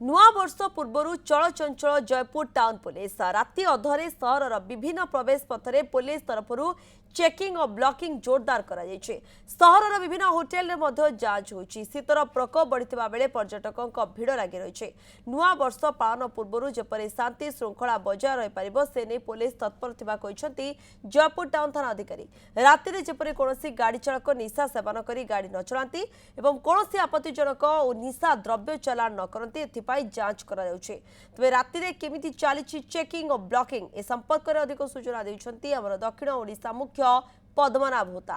नुआ वर्ष पूर्व चलचंचल जयपुर टाउन पुलिस राति अधरे सहर विभिन्न प्रवेश पथरे पुलिस तरफ चेकिंग और ब्लॉकिंग जोरदार करा सहर विभिन्न होटेल जांच होती शीतर प्रकोप बढ़िया बेले पर्यटकों भीड़ लगी रही नुआ वर्ष पालन पूर्व जपरी शांति श्रृंखला बजाय रही पार से नहीं पुलिस तत्पर कहते जयपुर टाउन थाना अधिकारी राति जपरी कौन गाड़ी चालक निशा सेवन कर गाड़ी न चलाती कौन आपत्तिजनक और निशा द्रव्य चलाण न करती जांच करा तेज राति केमिति चली चेकिंग और ब्लॉकिंग ए संपर्क में अधिक सूचना देते दक्षिण ओडिशा मुख्य पद्मनाभ होता।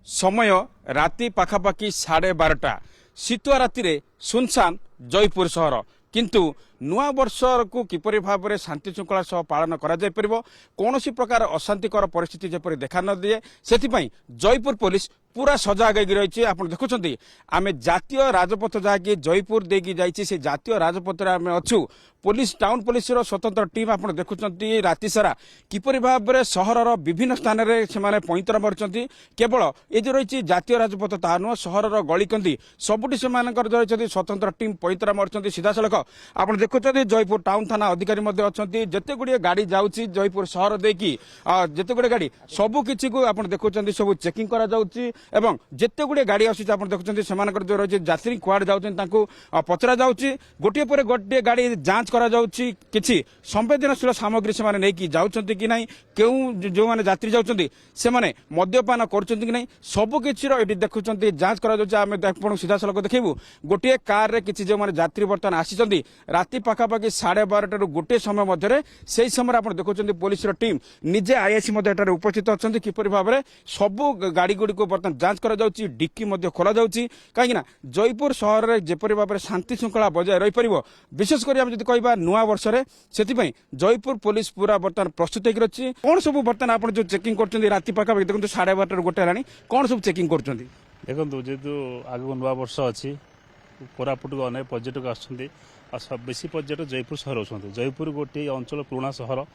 समय राति पाखापाखि 12:30 शीतुआ राति सुनसान जयपुर सहर किंतु नुआ वर्ष को किपरि भाव में शांति श्रृंखला सह पालन करा जाय परिबो कोनोसी प्रकार अशांतिकर परिस्थिति जेपरि देखा न दिए सेति जयपुर पुलिस पूरा सजाग रही आप देखुं आम जातीय राजपथ जहाँकि जयपुर देकी जाइए से जातीय राजपथ आम अच्छु पुलिस टाउन पुलिस स्वतंत्र टीम आप देखुं राति सारा किपरि भाव में सहर विभिन्न स्थान में से पैंतरा मार्च केवल ये जो रही जातीय राजपथ ता नुह सहर गलिकंदी सबुठी से रही स्वतंत्र टीम पैंतरा मार्च सीधा सड़क आप देखुं जयपुर टाउन थाना अधिकारी अच्छा जिते गुड़िए गाड़ी जाऊँगी जयपुर सहर देकी जिते गुड़े गाड़ी सबकि को आप देखुं सब चेकिंग करा एवं जिते गुड़े गाड़ी आसूँ आप देखुं से जो रही यात्री कुआड़े जाऊँ पचरा जाऊँगी गोटे पर गोटे गाड़ी जांच करा जाउछि किछि संवेदनशील सामग्री से माने नेकी जाउछन्ति कि नाही केउ जो माने यात्री जाउछन्ति से माने मद्यपान करछन्ति कि नाही सब किछि रो एटी देखुछन्ति जांच करा जाउछि आमे आपण सीधा सलक देखिबु गोटे कार रे किछि जो माने यात्री वर्तमान आसीछन्ति राति पाखापाखि 12:30 रु गोटे समय मध्यरे सेही समय आपण देखुछन्ति पुलिस रो टीम निजे आईएससी मध्ये एटारे उपस्थित अछन्ति किपरि भाबरे सब गाड़ी गुडी को वर्तमान जांच करा जाउछि डिक्की मध्ये खोला जाउछि काहेकि ना जयपुर शहर रे जेपरि भाबरे शांति श्रृंखला बजाय रही परिबो विशेष करी हम जदि कहबा नुआ वर्ष से जयपुर पुलिस पूरा बर्तमान प्रस्तुत होकर रही कौन सब बर्तमान आप जो चेकिंग कर राति पाखापाखि देखो 12:30 गोटे है कौन सब चेकिंग कर देखो जेहतु आगे नुआ वर्ष अच्छी कोरापुट को अनेक पर्यटक आसी पर्यटक जयपुर सहर होती जयपुर गोटे अंचल पुराणा सहर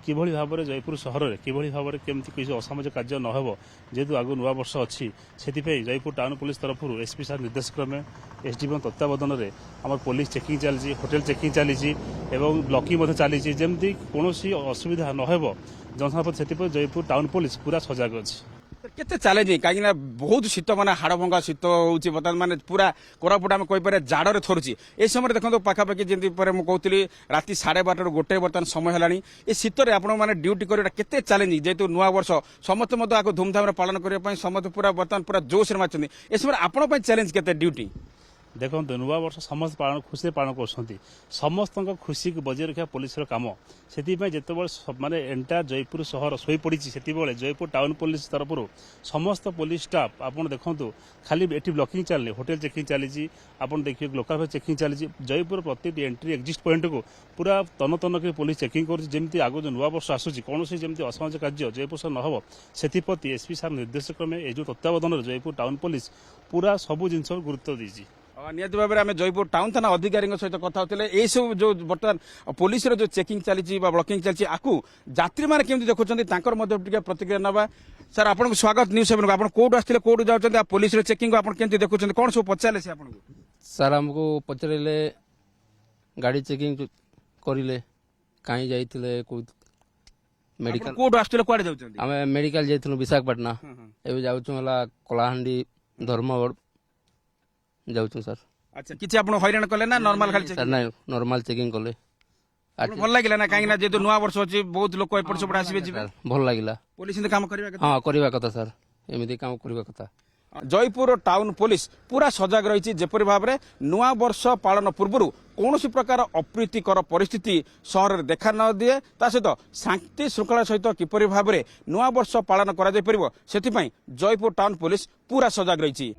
किभली भाव में जयपुर सहर में किभली भाव में केमती किसी असामाजिक कार्य न हो जेहेतु आगु नुआ वर्ष अच्छी से जयपुर टाउन पुलिस तरफ एसपी सार निर्देश क्रमे एसडीएम तत्वावधान में आम पुलिस चेकिंग चली होटेल चेकिंग चली ब्लॉकिंग चली जमी कौन असुविधा न हो जनसाधारण से जयपुर टाउन पुलिस पूरा सजग अच्छी केते चैलेंज कहीं बहुत शीत माने हाड़ भंगा शीत होउची बर्तमान माने पूरा कोरापुट आम कही पारे जाड़े थरुची ए समय देखो पाखापाखि जमी कहती राति 12:30 रु गोटे बर्तमान समय है ये शीत में आपण मैंने ड्यूटी करवा केते चैलेंज जेहेतु नुआ वर्ष समस्त आपको धूमधाम पालन करने समस्त पूरा बर्तमान पूरा जोश मार्च ए समय आपण चैलेंज केते ड्यूटी देखो नुआ वर्ष समस्त पालन खुशी पालन कर समस्त खुशी को बजाय रखा पुलिस काम से जिते माने एंटायर जयपुर सहर शोई पड़ी से जयपुर टाउन पुलिस तरफ समस्त पुलिस स्टाफ आप देखो खाली एटी ब्लॉकिंग चलनी होटेल चेकिंग चली आप देखिए लोकल चेकिंग चली जयपुर प्रति एंट्री एग्जिट पॉइंट को पूरा तन तन कर पुलिस चेकिंग करमी आगे जो नुआ वर्ष आसूसी कौन जमी असामाजिक कार्य जयपुर सहर न हो से एसपी सार निर्देश क्रमे ये जो तत्वावधान जयपुर टाउन पुलिस पूरा सबू जिन गुरुत्व देती निहत भाव में आम जयपुर टाउन थाना अधिकारी सहित कथा होते ये सब जो बर्तमान पुलिस जो चेकिंग चली ब्लॉकिंग चलती आपको यात्री मैंने केमती देखुं प्रतिक्रिया ना सर आपको स्वागत न्यूज 7 आप कौट आसते कौट जाऊँ पुलिस चेकिंग आप देखुं कौन सब पचारे से आपको सर हमको पचारे गाड़ी चेकिंग करें कहीं जाइए मेडिकल कौट आसते कौन जाऊँ आम मेडिकल जाइलु विशाखापाटना एवं जाऊँ कलाहांडी धर्मगढ़ जाऊँ सर अच्छा किसी आप हईराण कले ना नॉर्मल खाली सर ना नॉर्मल चेकिंग कले भल लगे ना कहीं जेहतु नुआ वर्ष अच्छी बहुत लोग एपट सेपट आसवे भल लगे पुलिस काम करवा हाँ करवा कथा सर एमती काम करवा कथा जयपुर टाउन पुलिस पूरा सजग रही जेपरि भाव में नुआ वर्ष पालन पूर्व कौन प्रकार अप्रीतिकर परिस्थिति सहर में देखा न दिए सहित शांति श्रृंखला सहित किपरि भाव में नुआ वर्ष पालन करा जाय परिबो सेति पई जयपुर टाउन पुलिस पूरा सजग रही।